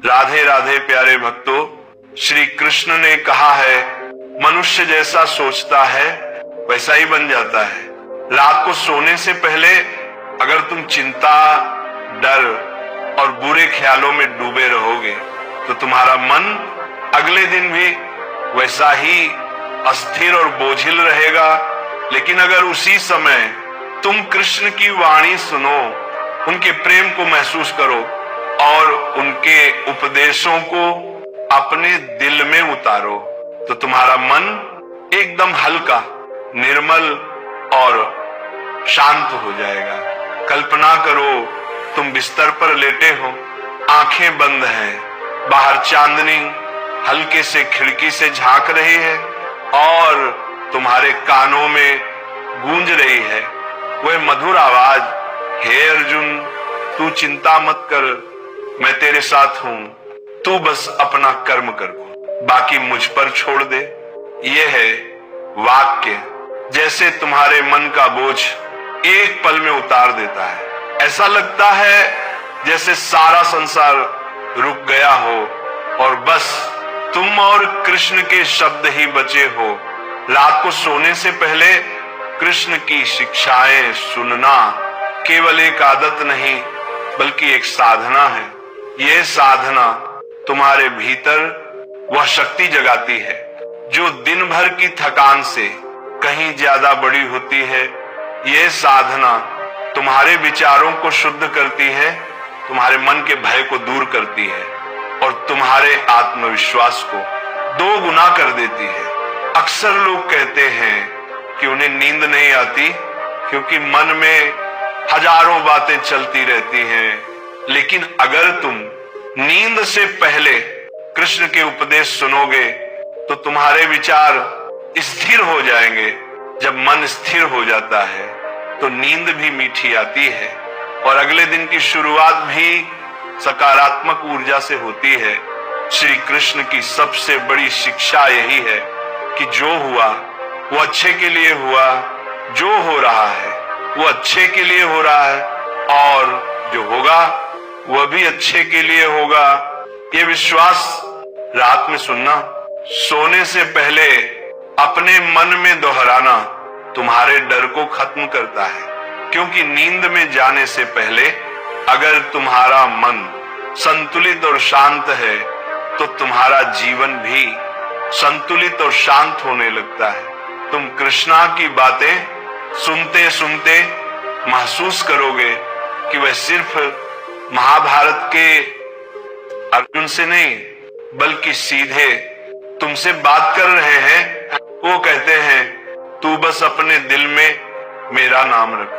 राधे राधे प्यारे भक्तों, श्री कृष्ण ने कहा है मनुष्य जैसा सोचता है वैसा ही बन जाता है। रात को सोने से पहले अगर तुम चिंता, डर और बुरे ख्यालों में डूबे रहोगे तो तुम्हारा मन अगले दिन भी वैसा ही अस्थिर और बोझिल रहेगा। लेकिन अगर उसी समय तुम कृष्ण की वाणी सुनो, उनके प्रेम को महसूस करो और उनके उपदेशों को अपने दिल में उतारो तो तुम्हारा मन एकदम हल्का, निर्मल और शांत हो जाएगा। कल्पना करो तुम बिस्तर पर लेटे हो, आंखें बंद हैं, बाहर चांदनी हल्के से खिड़की से झांक रही है और तुम्हारे कानों में गूंज रही है वह मधुर आवाज, हे अर्जुन तू चिंता मत कर, मैं तेरे साथ हूं, तू बस अपना कर्म कर, बाकी मुझ पर छोड़ दे। यह है वाक्य जैसे तुम्हारे मन का बोझ एक पल में उतार देता है। ऐसा लगता है जैसे सारा संसार रुक गया हो और बस तुम और कृष्ण के शब्द ही बचे हो। रात को सोने से पहले कृष्ण की शिक्षाएं सुनना केवल एक आदत नहीं बल्कि एक साधना है। यह साधना तुम्हारे भीतर वह शक्ति जगाती है जो दिन भर की थकान से कहीं ज्यादा बड़ी होती है। यह साधना तुम्हारे विचारों को शुद्ध करती है, तुम्हारे मन के भय को दूर करती है और तुम्हारे आत्मविश्वास को 2 गुना कर देती है। अक्सर लोग कहते हैं कि उन्हें नींद नहीं आती क्योंकि मन में हजारों बातें चलती रहती हैं। लेकिन अगर तुम नींद से पहले कृष्ण के उपदेश सुनोगे तो तुम्हारे विचार स्थिर हो जाएंगे। जब मन स्थिर हो जाता है तो नींद भी मीठी आती है और अगले दिन की शुरुआत भी सकारात्मक ऊर्जा से होती है। श्री कृष्ण की सबसे बड़ी शिक्षा यही है कि जो हुआ वो अच्छे के लिए हुआ, जो हो रहा है वो अच्छे के लिए हो रहा है और जो होगा वह भी अच्छे के लिए होगा। ये विश्वास रात में सुनना, सोने से पहले अपने मन में दोहराना तुम्हारे डर को खत्म करता है। क्योंकि नींद में जाने से पहले अगर तुम्हारा मन संतुलित और शांत है तो तुम्हारा जीवन भी संतुलित और शांत होने लगता है। तुम कृष्णा की बातें सुनते सुनते महसूस करोगे कि वह सिर्फ महाभारत के अर्जुन से नहीं बल्कि सीधे तुमसे बात कर रहे हैं। वो कहते हैं तू बस अपने दिल में मेरा नाम रख,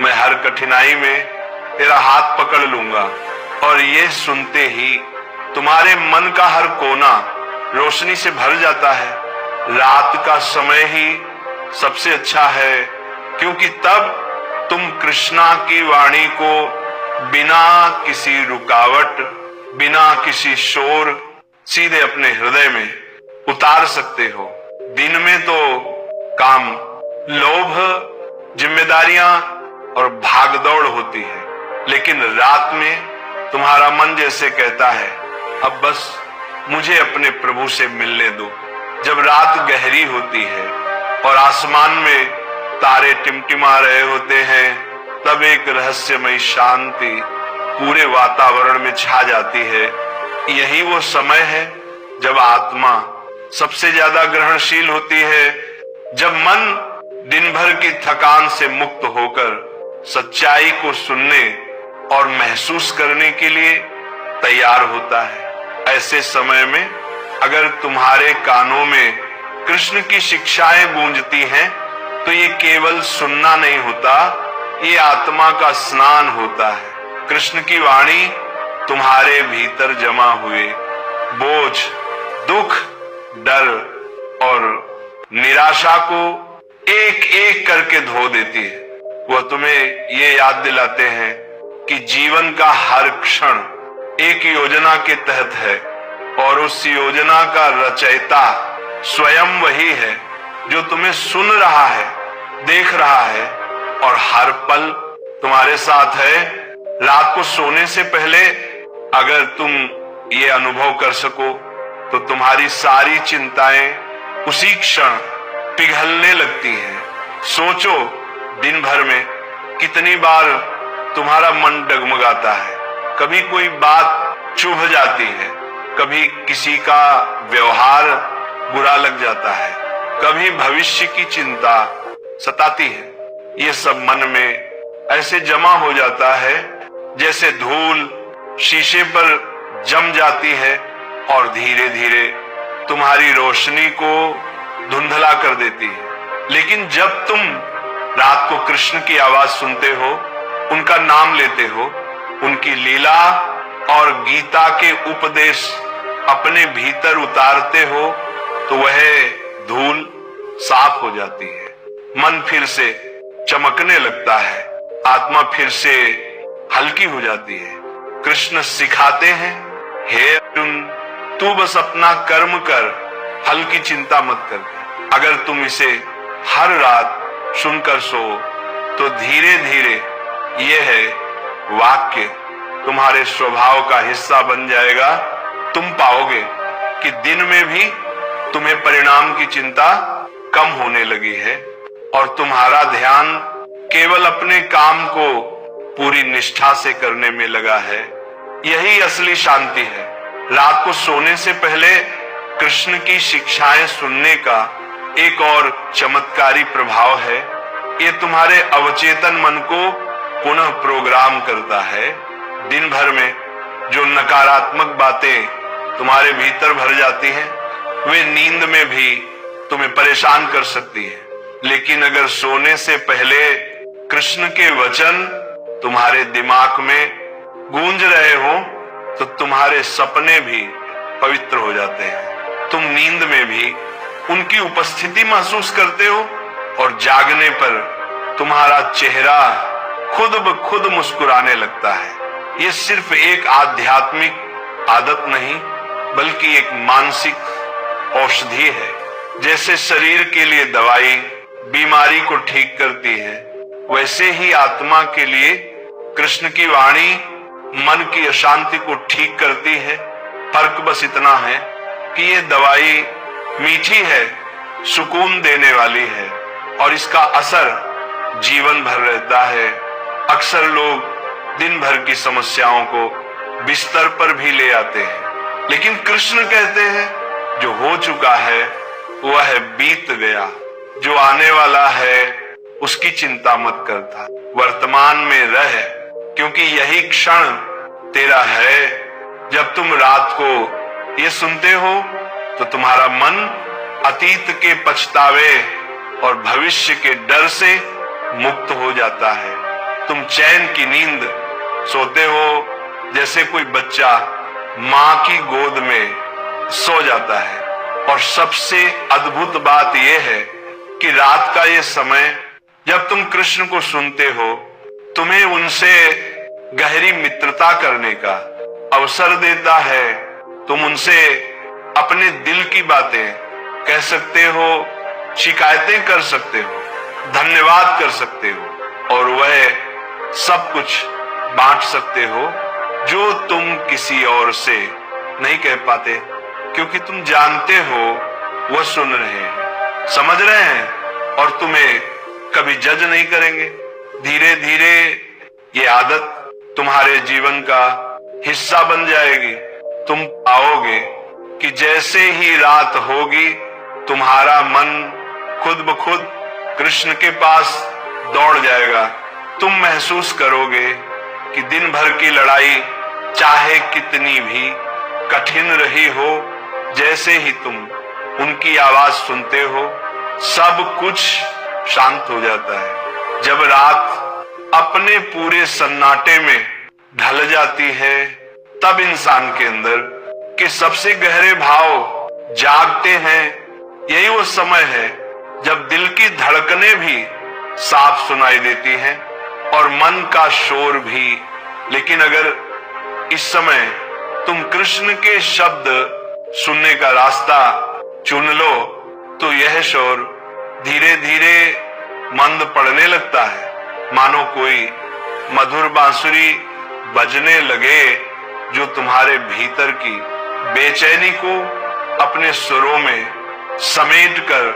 मैं हर कठिनाई में तेरा हाथ पकड़ लूंगा। और ये सुनते ही तुम्हारे मन का हर कोना रोशनी से भर जाता है। रात का समय ही सबसे अच्छा है क्योंकि तब तुम कृष्णा की वाणी को बिना किसी रुकावट, बिना किसी शोर सीधे अपने हृदय में उतार सकते हो। दिन में तो काम, लोभ, जिम्मेदारियां और भागदौड़ होती है, लेकिन रात में तुम्हारा मन जैसे कहता है अब बस मुझे अपने प्रभु से मिलने दो। जब रात गहरी होती है और आसमान में तारे टिमटिमा रहे होते हैं तब एक रहस्यमयी शांति पूरे वातावरण में छा जाती है। यही वो समय है जब आत्मा सबसे ज्यादा ग्रहणशील होती है, जब मन दिन भर की थकान से मुक्त होकर सच्चाई को सुनने और महसूस करने के लिए तैयार होता है। ऐसे समय में अगर तुम्हारे कानों में कृष्ण की शिक्षाएं गूंजती हैं तो ये केवल सुनना नहीं होता, ये आत्मा का स्नान होता है। कृष्ण की वाणी तुम्हारे भीतर जमा हुए बोझ, दुख, डर और निराशा को एक एक करके धो देती है। वह तुम्हें ये याद दिलाते हैं कि जीवन का हर क्षण एक योजना के तहत है और उस योजना का रचयिता स्वयं वही है जो तुम्हें सुन रहा है, देख रहा है और हर पल तुम्हारे साथ है। रात को सोने से पहले अगर तुम ये अनुभव कर सको तो तुम्हारी सारी चिंताएं उसी क्षण पिघलने लगती हैं। सोचो दिन भर में कितनी बार तुम्हारा मन डगमगाता है। कभी कोई बात चुभ जाती है, कभी किसी का व्यवहार बुरा लग जाता है, कभी भविष्य की चिंता सताती है। ये सब मन में ऐसे जमा हो जाता है जैसे धूल शीशे पर जम जाती है और धीरे धीरे तुम्हारी रोशनी को धुंधला कर देती है। लेकिन जब तुम रात को कृष्ण की आवाज सुनते हो, उनका नाम लेते हो, उनकी लीला और गीता के उपदेश अपने भीतर उतारते हो, तो वह धूल साफ हो जाती है। मन फिर से चमकने लगता है, आत्मा फिर से हल्की हो जाती है। कृष्ण सिखाते हैं, हे अर्जुन, तू बस अपना कर्म कर, फल की चिंता मत कर। अगर तुम इसे हर रात सुनकर सो तो धीरे धीरे यह वाक्य तुम्हारे स्वभाव का हिस्सा बन जाएगा। तुम पाओगे कि दिन में भी तुम्हें परिणाम की चिंता कम होने लगी है और तुम्हारा ध्यान केवल अपने काम को पूरी निष्ठा से करने में लगा है। यही असली शांति है। रात को सोने से पहले कृष्ण की शिक्षाएं सुनने का एक और चमत्कारी प्रभाव है। ये तुम्हारे अवचेतन मन को पुनः प्रोग्राम करता है। दिन भर में जो नकारात्मक बातें तुम्हारे भीतर भर जाती हैं, वे नींद में भी तुम्हें परेशान कर सकती है। लेकिन अगर सोने से पहले कृष्ण के वचन तुम्हारे दिमाग में गूंज रहे हो तो तुम्हारे सपने भी पवित्र हो जाते हैं। तुम नींद में भी उनकी उपस्थिति महसूस करते हो और जागने पर तुम्हारा चेहरा खुद ब खुद मुस्कुराने लगता है। ये सिर्फ एक आध्यात्मिक आदत नहीं, बल्कि एक मानसिक औषधि है। जैसे शरीर के लिए दवाई बीमारी को ठीक करती है, वैसे ही आत्मा के लिए कृष्ण की वाणी मन की अशांति को ठीक करती है। फर्क बस इतना है कि ये दवाई मीठी है, सुकून देने वाली है और इसका असर जीवन भर रहता है। अक्सर लोग दिन भर की समस्याओं को बिस्तर पर भी ले आते हैं, लेकिन कृष्ण कहते हैं जो हो चुका है वह बीत गया, जो आने वाला है उसकी चिंता मत करता, वर्तमान में रह, क्योंकि यही क्षण तेरा है। जब तुम रात को ये सुनते हो तो तुम्हारा मन अतीत के पछतावे और भविष्य के डर से मुक्त हो जाता है। तुम चैन की नींद सोते हो जैसे कोई बच्चा मां की गोद में सो जाता है। और सबसे अद्भुत बात यह है कि रात का ये समय जब तुम कृष्ण को सुनते हो, तुम्हें उनसे गहरी मित्रता करने का अवसर देता है। तुम उनसे अपने दिल की बातें कह सकते हो, शिकायतें कर सकते हो, धन्यवाद कर सकते हो और वह सब कुछ बांट सकते हो जो तुम किसी और से नहीं कह पाते, क्योंकि तुम जानते हो वह सुन रहे हैं, समझ रहे हैं और तुम्हें कभी जज नहीं करेंगे। धीरे धीरे ये आदत तुम्हारे जीवन का हिस्सा बन जाएगी। तुम पाओगे कि जैसे ही रात होगी, तुम्हारा मन खुद ब खुद कृष्ण के पास दौड़ जाएगा। तुम महसूस करोगे कि दिन भर की लड़ाई चाहे कितनी भी कठिन रही हो, जैसे ही तुम उनकी आवाज सुनते हो, सब कुछ शांत हो जाता है। जब रात अपने पूरे सन्नाटे में ढल जाती है, तब इंसान के अंदर के सबसे गहरे भाव जागते हैं। यही वो समय है जब दिल की धड़कनें भी साफ सुनाई देती हैं और मन का शोर भी। लेकिन अगर इस समय तुम कृष्ण के शब्द सुनने का रास्ता चुन लो, तो यह शोर धीरे धीरे मंद पड़ने लगता है, मानो कोई मधुर बांसुरी बजने लगे जो तुम्हारे भीतर की बेचैनी को अपने सुरों में समेट कर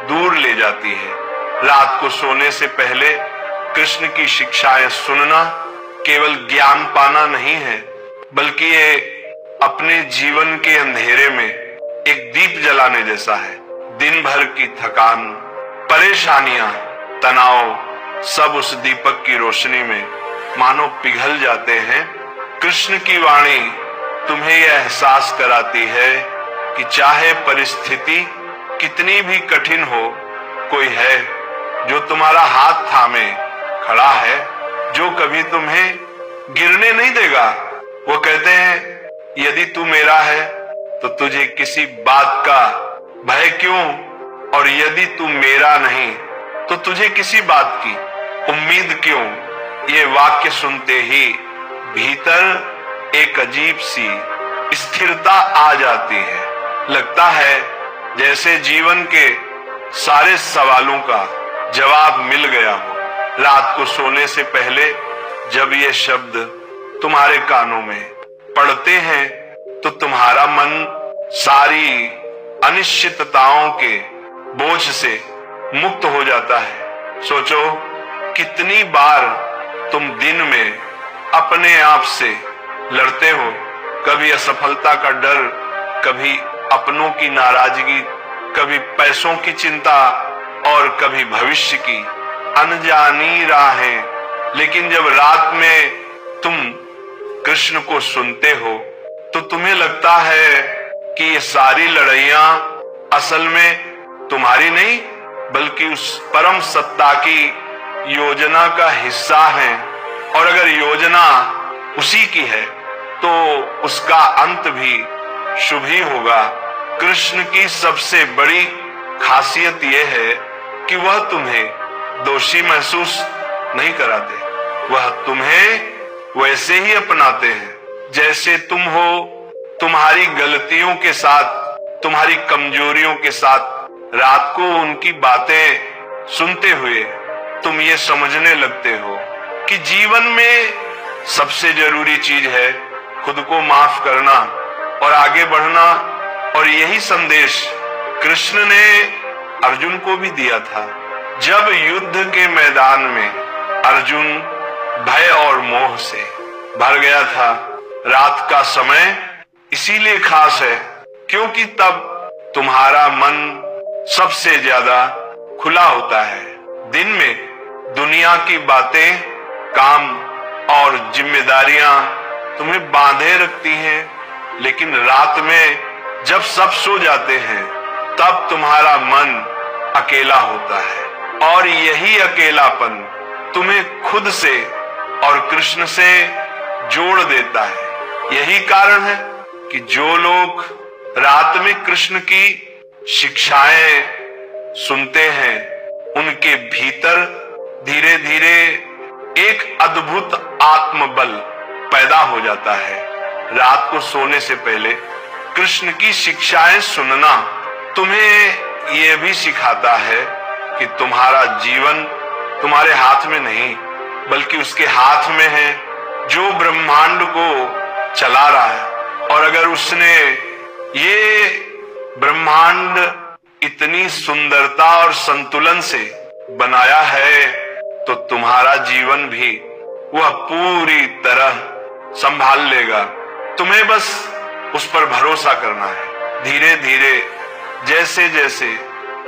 दूर ले जाती है। रात को सोने से पहले कृष्ण की शिक्षाएं सुनना केवल ज्ञान पाना नहीं है, बल्कि ये अपने जीवन के अंधेरे में एक दीप जलाने जैसा है। दिन भर की थकान, परेशानियां, तनाव सब उस दीपक की रोशनी में मानो पिघल जाते हैं। कृष्ण की वाणी तुम्हें यह एहसास कराती है कि चाहे परिस्थिति कितनी भी कठिन हो, कोई है जो तुम्हारा हाथ थामे खड़ा है, जो कभी तुम्हें गिरने नहीं देगा। वो कहते हैं, यदि तू मेरा है तो तुझे किसी बात का भय क्यों, और यदि तू मेरा नहीं तो तुझे किसी बात की उम्मीद क्यों। ये वाक्य सुनते ही भीतर एक अजीब सी स्थिरता आ जाती है। लगता है जैसे जीवन के सारे सवालों का जवाब मिल गया हो। रात को सोने से पहले जब ये शब्द तुम्हारे कानों में पड़ते हैं तो तुम्हारा मन सारी अनिश्चितताओं के बोझ से मुक्त हो जाता है। सोचो कितनी बार तुम दिन में अपने आप से लड़ते हो, कभी असफलता का डर, कभी अपनों की नाराजगी, कभी पैसों की चिंता और कभी भविष्य की अनजानी राहें। लेकिन जब रात में तुम कृष्ण को सुनते हो तो तुम्हें लगता है कि ये सारी लड़ाइयां असल में तुम्हारी नहीं, बल्कि उस परम सत्ता की योजना का हिस्सा है। और अगर योजना उसी की है तो उसका अंत भी शुभ ही होगा। कृष्ण की सबसे बड़ी खासियत यह है कि वह तुम्हें दोषी महसूस नहीं कराते। वह तुम्हें वैसे ही अपनाते हैं जैसे तुम हो। तुम्हारी गलतियों के साथ, तुम्हारी कमजोरियों के साथ रात को उनकी बातें सुनते हुए तुम ये समझने लगते हो कि जीवन में सबसे जरूरी चीज है खुद को माफ करना और आगे बढ़ना। और यही संदेश कृष्ण ने अर्जुन को भी दिया था। जब युद्ध के मैदान में अर्जुन भय और मोह से भर गया था। रात का समय इसीलिए खास है क्योंकि तब तुम्हारा मन सबसे ज्यादा खुला होता है। दिन में दुनिया की बातें, काम और जिम्मेदारियां तुम्हें बांधे रखती हैं, लेकिन रात में जब सब सो जाते हैं तब तुम्हारा मन अकेला होता है। और यही अकेलापन तुम्हें खुद से और कृष्ण से जोड़ देता है। यही कारण है कि जो लोग रात में कृष्ण की शिक्षाएं सुनते हैं उनके भीतर धीरे धीरे एक अद्भुत आत्मबल पैदा हो जाता है। रात को सोने से पहले कृष्ण की शिक्षाएं सुनना तुम्हें यह भी सिखाता है कि तुम्हारा जीवन तुम्हारे हाथ में नहीं, बल्कि उसके हाथ में है जो ब्रह्मांड को चला रहा है। और अगर उसने ये ब्रह्मांड इतनी सुंदरता और संतुलन से बनाया है तो तुम्हारा जीवन भी वह पूरी तरह संभाल लेगा। तुम्हें बस उस पर भरोसा करना है। धीरे धीरे जैसे जैसे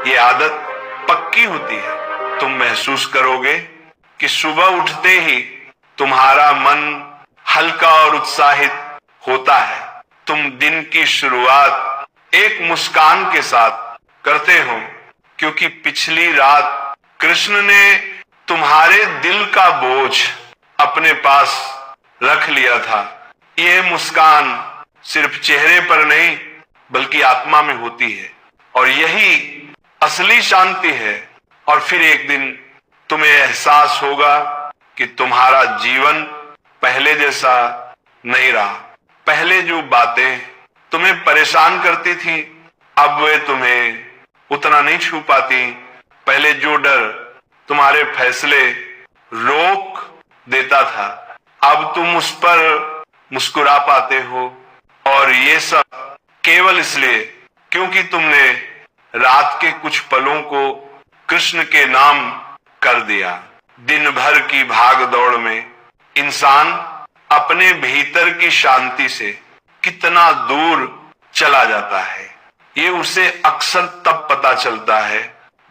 ये आदत पक्की होती है तुम महसूस करोगे कि सुबह उठते ही तुम्हारा मन हल्का और उत्साहित होता है। तुम दिन की शुरुआत एक मुस्कान के साथ करते हो क्योंकि पिछली रात कृष्ण ने तुम्हारे दिल का बोझ अपने पास रख लिया था। यह मुस्कान सिर्फ चेहरे पर नहीं बल्कि आत्मा में होती है और यही असली शांति है। और फिर एक दिन तुम्हें एहसास होगा कि तुम्हारा जीवन पहले जैसा नहीं रहा। पहले जो बातें तुम्हें परेशान करती थी अब वे तुम्हें उतना नहीं छू पाती। पहले जो डर तुम्हारे फैसले रोक देता था अब तुम उस पर मुस्कुरा पाते हो, और ये सब केवल इसलिए क्योंकि तुमने रात के कुछ पलों को कृष्ण के नाम कर दिया। दिन भर की भाग दौड़ में इंसान अपने भीतर की शांति से कितना दूर चला जाता है, ये उसे अक्सर तब पता चलता है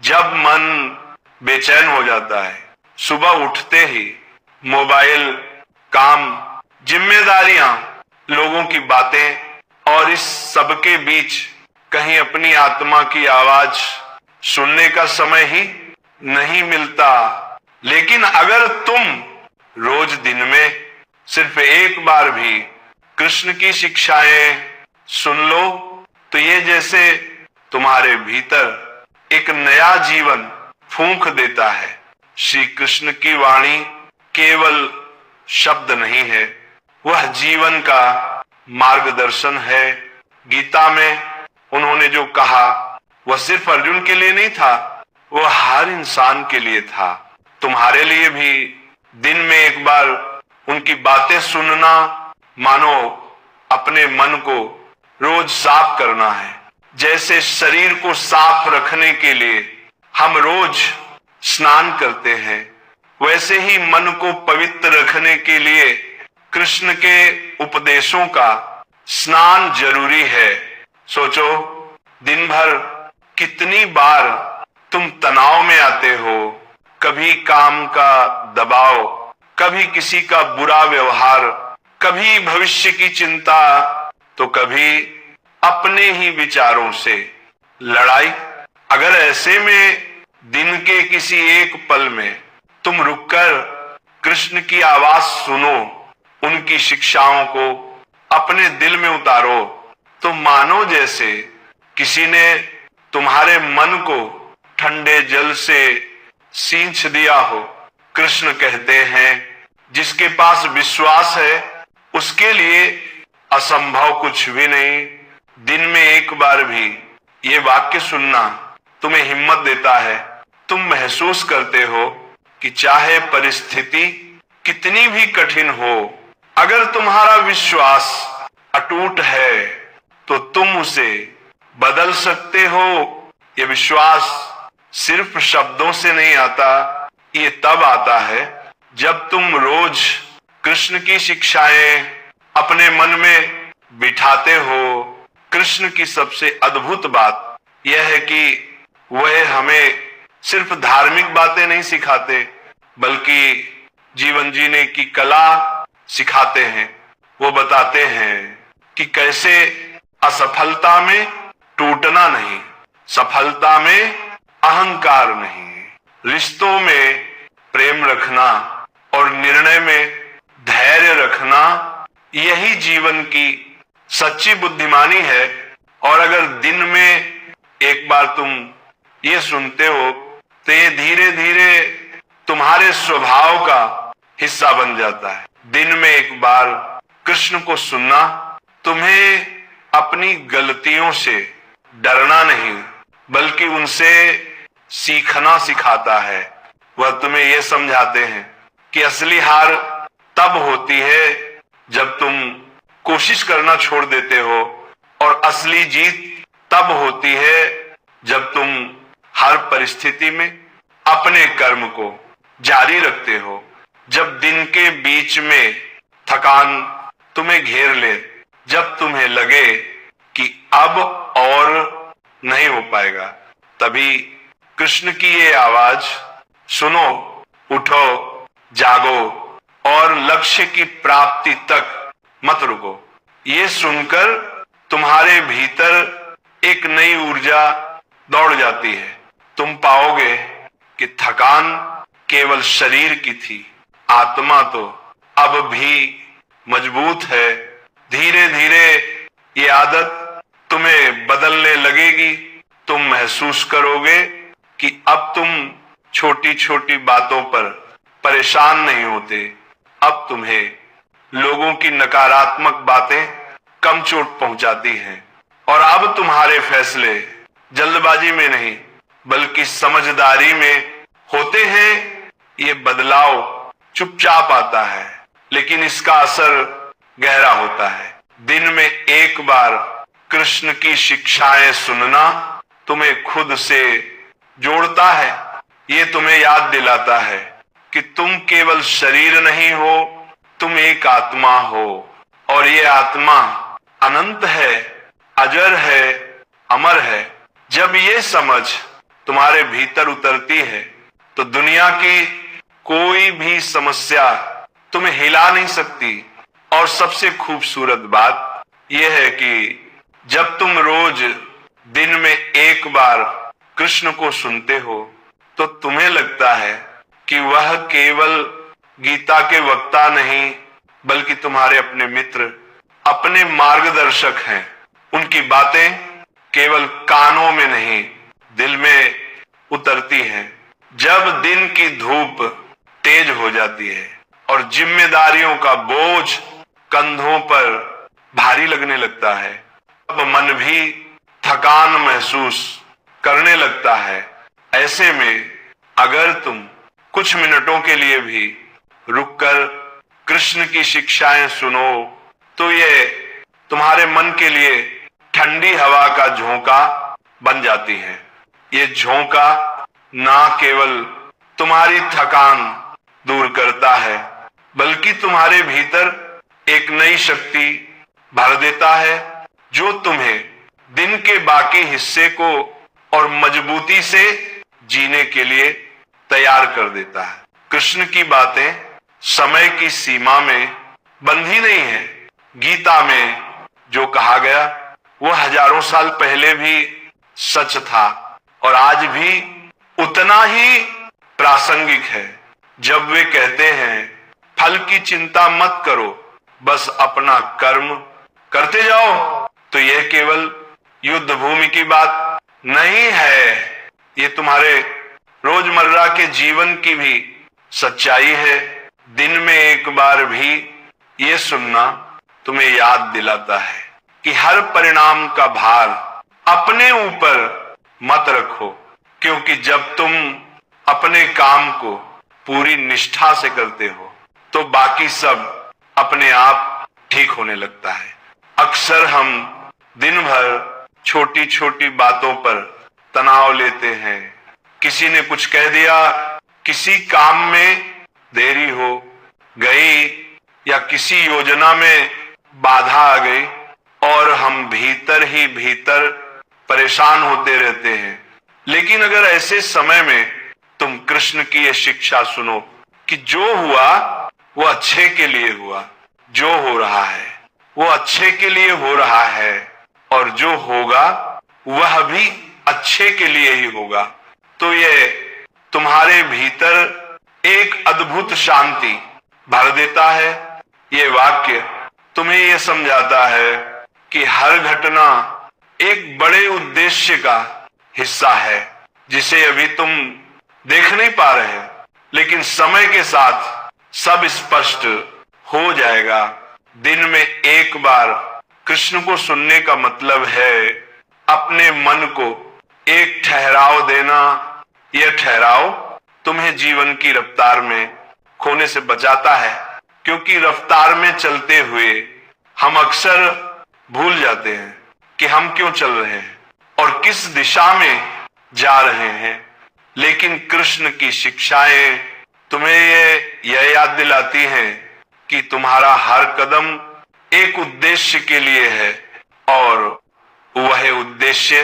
जब मन बेचैन हो जाता है। सुबह उठते ही मोबाइल, काम, जिम्मेदारियां, लोगों की बातें और इस सब के बीच कहीं अपनी आत्मा की आवाज सुनने का समय ही नहीं मिलता। लेकिन अगर तुम रोज दिन में सिर्फ एक बार भी कृष्ण की शिक्षाएं सुन लो, तो ये जैसे तुम्हारे भीतर एक नया जीवन फूंक देता है। श्री कृष्ण की वाणी केवल शब्द नहीं है, वह जीवन का मार्गदर्शन है। गीता में उन्होंने जो कहा वह सिर्फ अर्जुन के लिए नहीं था, वह हर इंसान के लिए था। तुम्हारे लिए भी दिन में एक बार उनकी बातें सुनना मानो अपने मन को रोज साफ करना है। जैसे शरीर को साफ रखने के लिए हम रोज स्नान करते हैं, वैसे ही मन को पवित्र रखने के लिए कृष्ण के उपदेशों का स्नान जरूरी है। सोचो, दिन भर कितनी बार तुम तनाव में आते हो, कभी काम का दबाव, कभी किसी का बुरा व्यवहार, कभी भविष्य की चिंता, तो कभी अपने ही विचारों से लड़ाई। अगर ऐसे में दिन के किसी एक पल में तुम रुककर कृष्ण की आवाज सुनो, उनकी शिक्षाओं को अपने दिल में उतारो, तो मानो जैसे किसी ने तुम्हारे मन को ठंडे जल से सींच दिया हो। कृष्ण कहते हैं, जिसके पास विश्वास है उसके लिए असंभव कुछ भी नहीं। दिन में एक बार भी ये वाक्य सुनना तुम्हें हिम्मत देता है। तुम महसूस करते हो कि चाहे परिस्थिति कितनी भी कठिन हो, अगर तुम्हारा विश्वास अटूट है तो तुम उसे बदल सकते हो। ये विश्वास सिर्फ शब्दों से नहीं आता, ये तब आता है जब तुम रोज कृष्ण की शिक्षाएं अपने मन में बिठाते हो। कृष्ण की सबसे अद्भुत बात यह है कि वह हमें सिर्फ धार्मिक बातें नहीं सिखाते, बल्कि जीवन जीने की कला सिखाते हैं। वो बताते हैं कि कैसे असफलता में टूटना नहीं, सफलता में अहंकार नहीं, रिश्तों में प्रेम रखना और निर्णय में धैर्य रखना, यही जीवन की सच्ची बुद्धिमानी है। और अगर दिन में एक बार तुम ये सुनते हो तो ये धीरे धीरे तुम्हारे स्वभाव का हिस्सा बन जाता है। दिन में एक बार कृष्ण को सुनना तुम्हें अपनी गलतियों से डरना नहीं, बल्कि उनसे सीखना सिखाता है। वह तुम्हें यह समझाते हैं कि असली हार तब होती है जब तुम कोशिश करना छोड़ देते हो, और असली जीत तब होती है जब तुम हर परिस्थिति में अपने कर्म को जारी रखते हो। जब दिन के बीच में थकान तुम्हें घेर ले, जब तुम्हें लगे कि अब और नहीं हो पाएगा, तभी कृष्ण की ये आवाज सुनो, उठो, जागो और लक्ष्य की प्राप्ति तक मत रुको। ये सुनकर तुम्हारे भीतर एक नई ऊर्जा दौड़ जाती है। तुम पाओगे कि थकान केवल शरीर की थी, आत्मा तो अब भी मजबूत है। धीरे धीरे ये आदत तुम्हें बदलने लगेगी। तुम महसूस करोगे कि अब तुम छोटी छोटी बातों पर परेशान नहीं होते। अब तुम्हें लोगों की नकारात्मक बातें कम चोट पहुंचाती हैं, और अब तुम्हारे फैसले जल्दबाजी में नहीं बल्कि समझदारी में होते हैं। ये बदलाव चुपचाप आता है, लेकिन इसका असर गहरा होता है। दिन में एक बार कृष्ण की शिक्षाएं सुनना तुम्हें खुद से जोड़ता है। ये तुम्हें याद दिलाता है कि तुम केवल शरीर नहीं हो, तुम एक आत्मा हो, और ये आत्मा अनंत है, अजर है, अमर है। जब ये समझ तुम्हारे भीतर उतरती है तो दुनिया की कोई भी समस्या तुम्हें हिला नहीं सकती। और सबसे खूबसूरत बात यह है कि जब तुम रोज दिन में एक बार कृष्ण को सुनते हो तो तुम्हें लगता है कि वह केवल गीता के वक्ता नहीं बल्कि तुम्हारे अपने मित्र, अपने मार्गदर्शक हैं। उनकी बातें केवल कानों में नहीं दिल में उतरती हैं। जब दिन की धूप तेज हो जाती है और जिम्मेदारियों का बोझ कंधों पर भारी लगने लगता है, अब मन भी थकान महसूस करने लगता है। ऐसे में अगर तुम कुछ मिनटों के लिए भी रुककर कृष्ण की शिक्षाएं सुनो तो ये तुम्हारे मन के लिए ठंडी हवा का झोंका बन जाती है। ये झोंका ना केवल तुम्हारी थकान दूर करता है बल्कि तुम्हारे भीतर एक नई शक्ति भर देता है जो तुम्हें दिन के बाकी हिस्से को और मजबूती से जीने के लिए तैयार कर देता है। कृष्ण की बातें समय की सीमा में बंधी नहीं है। गीता में जो कहा गया वो हजारों साल पहले भी सच था और आज भी उतना ही प्रासंगिक है। जब वे कहते हैं फल की चिंता मत करो, बस अपना कर्म करते जाओ, तो यह केवल युद्ध भूमि की बात नहीं है, ये तुम्हारे रोजमर्रा के जीवन की भी सच्चाई है। दिन में एक बार भी ये सुनना तुम्हें याद दिलाता है कि हर परिणाम का भार अपने ऊपर मत रखो, क्योंकि जब तुम अपने काम को पूरी निष्ठा से करते हो तो बाकी सब अपने आप ठीक होने लगता है। अक्सर हम दिन भर छोटी छोटी बातों पर तनाव लेते हैं। किसी ने कुछ कह दिया, किसी काम में देरी हो गई या किसी योजना में बाधा आ गई और हम भीतर ही भीतर परेशान होते रहते हैं। लेकिन अगर ऐसे समय में तुम कृष्ण की ये शिक्षा सुनो कि जो हुआ वो अच्छे के लिए हुआ, जो हो रहा है वो अच्छे के लिए हो रहा है और जो होगा वह भी अच्छे के लिए ही होगा, तो ये तुम्हारे भीतर एक अद्भुत शांति भर देता है। ये वाक्य तुम्हें यह समझाता है कि हर घटना एक बड़े उद्देश्य का हिस्सा है जिसे अभी तुम देख नहीं पा रहे, लेकिन समय के साथ सब स्पष्ट हो जाएगा। दिन में एक बार कृष्ण को सुनने का मतलब है अपने मन को एक ठहराव देना। यह ठहराव तुम्हें जीवन की रफ्तार में खोने से बचाता है, क्योंकि रफ्तार में चलते हुए हम अक्सर भूल जाते हैं कि हम क्यों चल रहे हैं और किस दिशा में जा रहे हैं। लेकिन कृष्ण की शिक्षाएं तुम्हें यह याद दिलाती हैं कि तुम्हारा हर कदम एक उद्देश्य के लिए है और वह उद्देश्य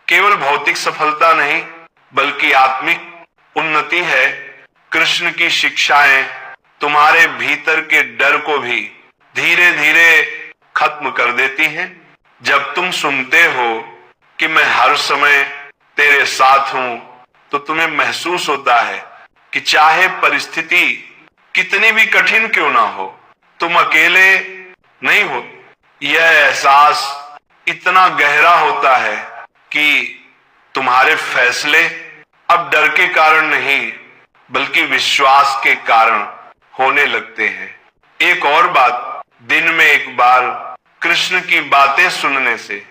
केवल भौतिक सफलता नहीं बल्कि आत्मिक उन्नति है। कृष्ण की शिक्षाएं तुम्हारे भीतर के डर को भी धीरे धीरे खत्म कर देती हैं। जब तुम सुनते हो कि मैं हर समय तेरे साथ हूं तो तुम्हें महसूस होता है कि चाहे परिस्थिति कितनी भी कठिन क्यों ना हो, तुम अकेले नहीं हो। यह एहसास इतना गहरा होता है कि तुम्हारे फैसले अब डर के कारण नहीं बल्कि विश्वास के कारण होने लगते हैं। एक और बात, दिन में एक बार कृष्ण की बातें सुनने से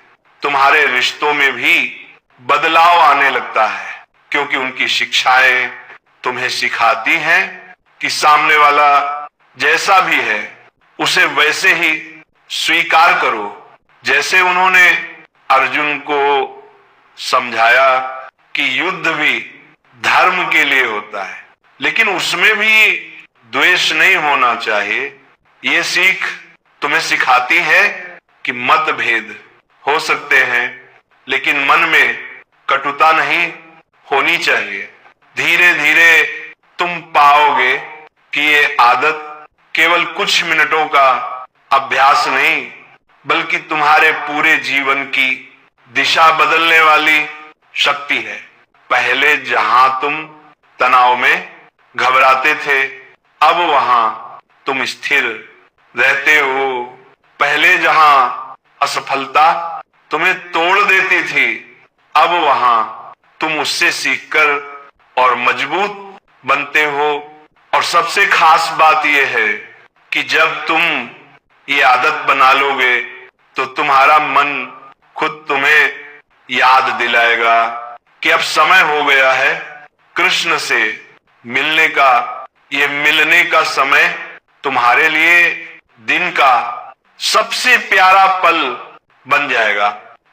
तुम्हारे रिश्तों में भी बदलाव आने लगता है, क्योंकि उनकी शिक्षाएं तुम्हें सिखाती हैं कि सामने वाला जैसा भी है उसे वैसे ही स्वीकार करो जैसे उन्होंने अर्जुन को समझाया कि युद्ध भी धर्म के लिए होता है, लेकिन उसमें भी द्वेष नहीं होना चाहिए। ये सीख तुम्हें सिखाती है कि मतभेद हो सकते हैं, लेकिन मन में कटुता नहीं होनी चाहिए। धीरे धीरे तुम पाओगे कि ये आदत केवल कुछ मिनटों का अभ्यास नहीं, बल्कि तुम्हारे पूरे जीवन की दिशा बदलने वाली शक्ति है। पहले जहां तुम तनाव में घबराते थे, अब वहां तुम स्थिर रहते हो। पहले जहां असफलता तुम्हें तोड़ देती थी, अब वहां तुम उससे सीखकर और मजबूत बनते हो। और सबसे खास बात यह है कि जब तुम ये आदत बना लोगे तो तुम्हारा मन खुद तुम्हें याद दिलाएगा कि अब समय हो गया है कृष्ण से मिलने का। ये मिलने का समय तुम्हारे लिए दिन का सबसे प्यारा पल बन जाएगा,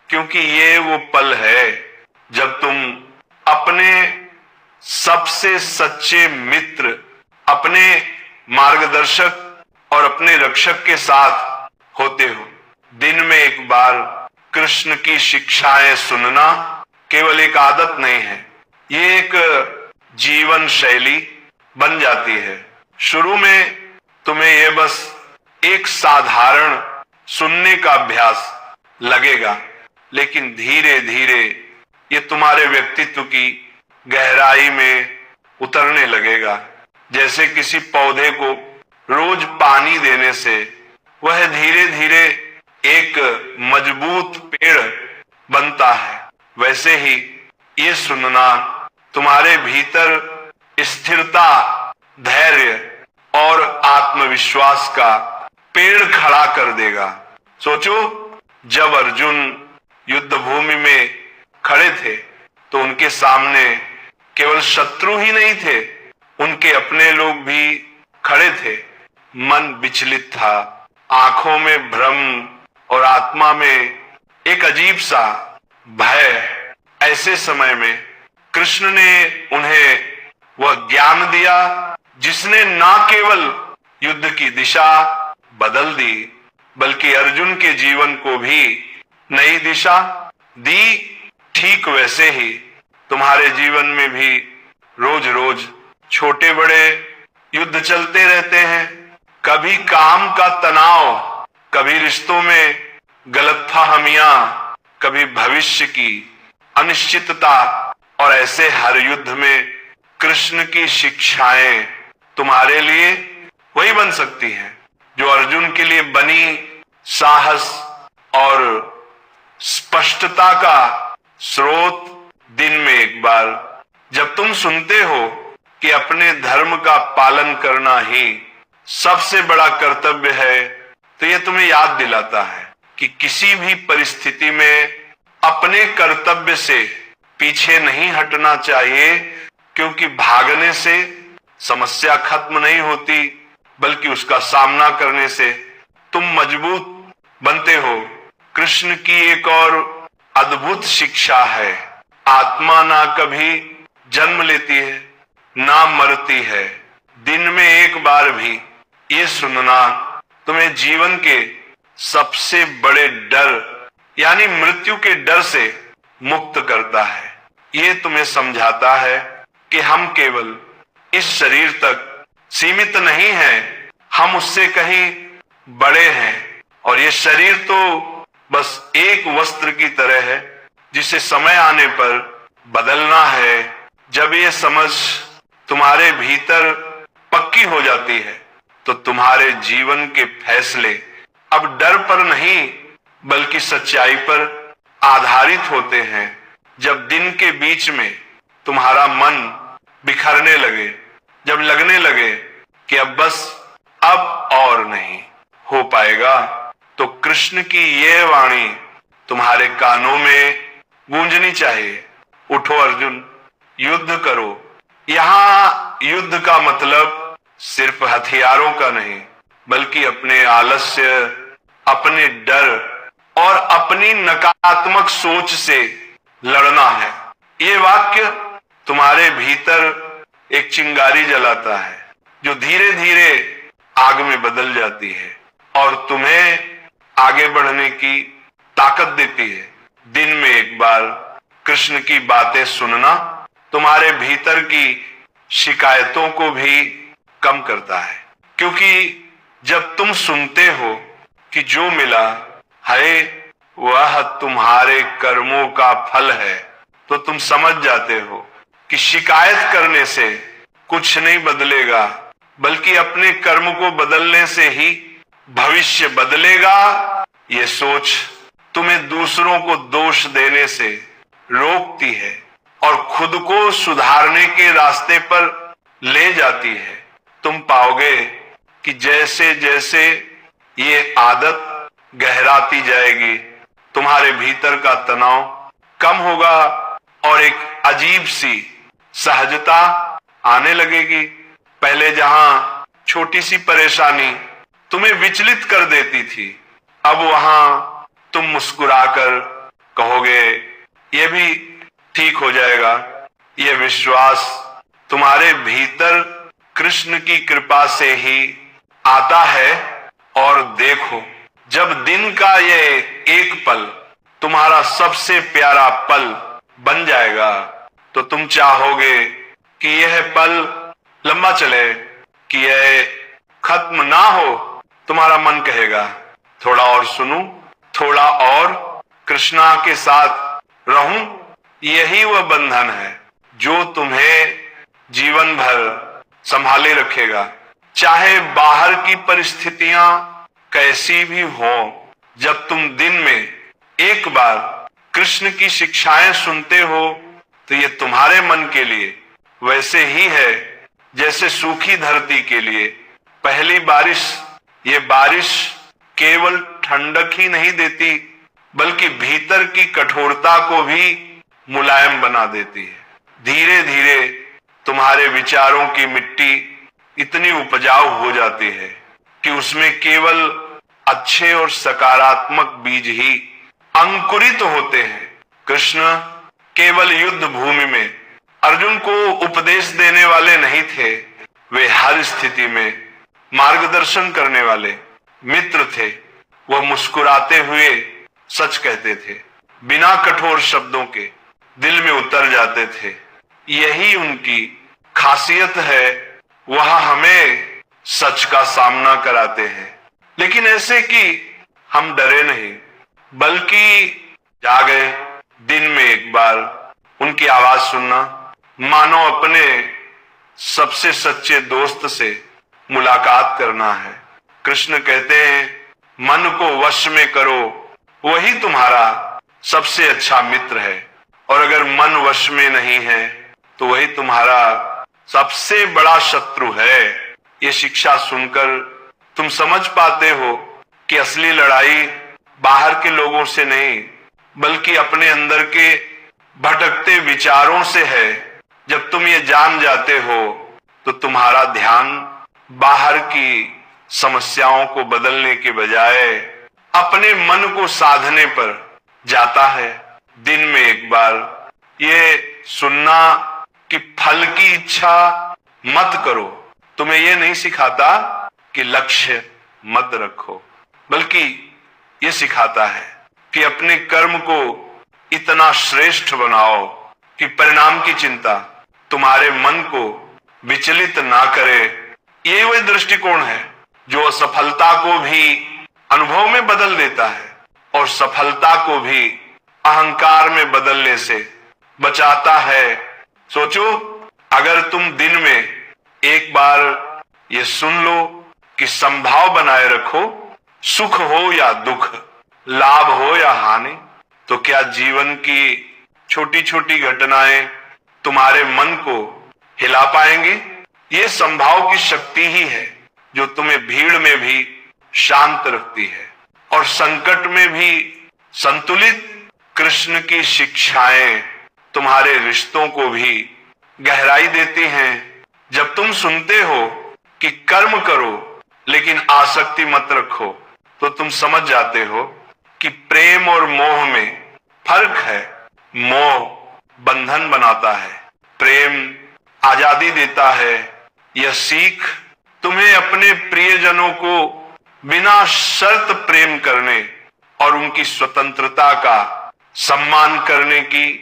क्योंकि ये वो पल है जब तुम अपने सबसे सच्चे मित्र, अपने मार्गदर्शक और अपने रक्षक के साथ होते हो। दिन में एक बार कृष्ण की शिक्षाएं सुनना केवल एक आदत नहीं है, ये एक जीवन शैली बन जाती है। शुरू में तुम्हें यह बस एक साधारण सुनने का अभ्यास लगेगा, लेकिन धीरे धीरे ये तुम्हारे व्यक्तित्व की गहराई में उतरने लगेगा। जैसे किसी पौधे को रोज पानी देने से वह धीरे धीरे एक मजबूत पेड़ बनता है, वैसे ही ये सुनना तुम्हारे भीतर स्थिरता, धैर्य और आत्मविश्वास का पेड़ खड़ा कर देगा। सोचो, जब अर्जुन युद्ध भूमि में खड़े थे तो उनके सामने केवल शत्रु ही नहीं थे, उनके अपने लोग भी खड़े थे। मन विचलित था, आंखों में भ्रम और आत्मा में एक अजीब सा भय। ऐसे समय में कृष्ण ने उन्हें वह ज्ञान दिया जिसने न केवल युद्ध की दिशा बदल दी, बल्कि अर्जुन के जीवन को भी नई दिशा दी। ठीक वैसे ही तुम्हारे जीवन में भी रोज रोज छोटे बड़े युद्ध चलते रहते हैं। कभी काम का तनाव, कभी रिश्तों में गलतफहमियां, कभी भविष्य की अनिश्चितता, और ऐसे हर युद्ध में कृष्ण की शिक्षाएं तुम्हारे लिए वही बन सकती हैं जो अर्जुन के लिए बनी, साहस और स्पष्टता का स्रोत। दिन में एक बार जब तुम सुनते हो कि अपने धर्म का पालन करना ही सबसे बड़ा कर्तव्य है, तो यह तुम्हें याद दिलाता है कि किसी भी परिस्थिति में अपने कर्तव्य से पीछे नहीं हटना चाहिए, क्योंकि भागने से समस्या खत्म नहीं होती, बल्कि उसका सामना करने से तुम मजबूत बनते हो। कृष्ण की एक और अद्भुत शिक्षा है, आत्मा ना कभी जन्म लेती है ना मरती है। दिन में एक बार भी ये सुनना तुम्हें जीवन के सबसे बड़े डर यानी मृत्यु के डर से मुक्त करता है। ये तुम्हें समझाता है कि हम केवल इस शरीर तक सीमित नहीं हैं, हम उससे कहीं बड़े हैं। और ये शरीर तो बस एक वस्त्र की तरह है जिसे समय आने पर बदलना है। जब ये समझ तुम्हारे भीतर पक्की हो जाती है तो तुम्हारे जीवन के फैसले अब डर पर नहीं बल्कि सच्चाई पर आधारित होते हैं। जब दिन के बीच में तुम्हारा मन बिखरने लगे, जब लगने लगे कि अब और नहीं हो पाएगा, तो कृष्ण की यह वाणी तुम्हारे कानों में गूंजनी चाहिए। उठो अर्जुन, युद्ध करो। यहाँ युद्ध का मतलब सिर्फ हथियारों का नहीं, बल्कि अपने आलस्य, अपने डर और अपनी नकारात्मक सोच से लड़ना है। ये वाक्य तुम्हारे भीतर एक चिंगारी जलाता है जो धीरे धीरे आग में बदल जाती है और तुम्हें आगे बढ़ने की ताकत देती है। दिन में एक बार कृष्ण की बातें सुनना तुम्हारे भीतर की शिकायतों को भी कम करता है, क्योंकि जब तुम सुनते हो कि जो मिला है वह तुम्हारे कर्मों का फल है, तो तुम समझ जाते हो कि शिकायत करने से कुछ नहीं बदलेगा, बल्कि अपने कर्म को बदलने से ही भविष्य बदलेगा। ये सोच तुम्हें दूसरों को दोष देने से रोकती है और खुद को सुधारने के रास्ते पर ले जाती है। तुम पाओगे कि जैसे जैसे ये आदत गहराती जाएगी, तुम्हारे भीतर का तनाव कम होगा और एक अजीब सी सहजता आने लगेगी। पहले जहां छोटी सी परेशानी तुम्हें विचलित कर देती थी, अब वहां तुम मुस्कुराकर कहोगे ये भी ठीक हो जाएगा। ये विश्वास तुम्हारे भीतर कृष्ण की कृपा से ही आता है। और देखो, जब दिन का ये एक पल तुम्हारा सबसे प्यारा पल बन जाएगा, तो तुम चाहोगे कि यह पल लंबा चले, कि यह खत्म ना हो। तुम्हारा मन कहेगा थोड़ा और सुनूं, थोड़ा और कृष्णा के साथ रहूं। यही वह बंधन है जो तुम्हें जीवन भर संभाले रखेगा, चाहे बाहर की परिस्थितियां कैसी भी हो। जब तुम दिन में एक बार कृष्ण की शिक्षाएं सुनते हो, तो ये तुम्हारे मन के लिए वैसे ही है जैसे सूखी धरती के लिए पहली बारिश। ये बारिश केवल ठंडक ही नहीं देती, बल्कि भीतर की कठोरता को भी मुलायम बना देती है। धीरे धीरे तुम्हारे विचारों की मिट्टी इतनी उपजाऊ हो जाती है कि उसमें केवल अच्छे और सकारात्मक बीज ही अंकुरित होते हैं। कृष्ण केवल युद्ध भूमि में अर्जुन को उपदेश देने वाले नहीं थे, वे हर स्थिति में मार्गदर्शन करने वाले मित्र थे। वह मुस्कुराते हुए सच कहते थे, बिना कठोर शब्दों के दिल में उतर जाते थे। यही उनकी खासियत है, वह हमें सच का सामना कराते हैं, लेकिन ऐसे कि हम डरे नहीं, बल्कि जागे। दिन में एक बार उनकी आवाज सुनना मानो अपने सबसे सच्चे दोस्त से मुलाकात करना है। कृष्ण कहते हैं, मन को वश में करो, वही तुम्हारा सबसे अच्छा मित्र है। और अगर मन वश में नहीं है, तो वही तुम्हारा सबसे बड़ा शत्रु है। ये शिक्षा सुनकर तुम समझ पाते हो कि असली लड़ाई बाहर के लोगों से नहीं, बल्कि अपने अंदर के भटकते विचारों से है। जब तुम ये जान जाते हो, तो तुम्हारा ध्यान बाहर की समस्याओं को बदलने के बजाय अपने मन को साधने पर जाता है। दिन में एक बार ये सुनना कि फल की इच्छा मत करो, तुम्हें ये नहीं सिखाता कि लक्ष्य मत रखो, बल्कि ये सिखाता है कि अपने कर्म को इतना श्रेष्ठ बनाओ कि परिणाम की चिंता तुम्हारे मन को विचलित ना करे। ये वही दृष्टिकोण है जो असफलता को भी अनुभव में बदल देता है और सफलता को भी अहंकार में बदलने से बचाता है। सोचो, अगर तुम दिन में एक बार ये सुन लो कि संभाव बनाए रखो, सुख हो या दुख, लाभ हो या हानि, तो क्या जीवन की छोटी छोटी घटनाएं तुम्हारे मन को हिला पाएंगी? ये संभाव की शक्ति ही है जो तुम्हें भीड़ में भी शांत रखती है और संकट में भी संतुलित। कृष्ण की शिक्षाएं तुम्हारे रिश्तों को भी गहराई देती हैं। जब तुम सुनते हो कि कर्म करो लेकिन आसक्ति मत रखो, तो तुम समझ जाते हो कि प्रेम और मोह में फर्क है। मोह बंधन बनाता है, प्रेम आजादी देता है। यह सीख तुम्हें अपने प्रियजनों को बिना शर्त प्रेम करने और उनकी स्वतंत्रता का सम्मान करने की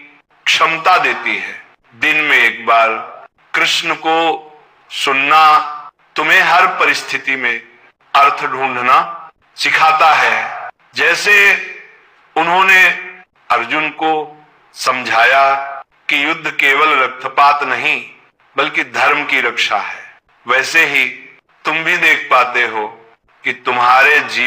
क्षमता देती है। दिन में एक बार कृष्ण को सुनना तुम्हें हर परिस्थिति में अर्थ ढूंढना सिखाता है। जैसे उन्होंने अर्जुन को समझाया कि युद्ध केवल रक्तपात नहीं बल्कि धर्म की रक्षा है, वैसे ही तुम भी देख पाते हो कि तुम्हारे जीवन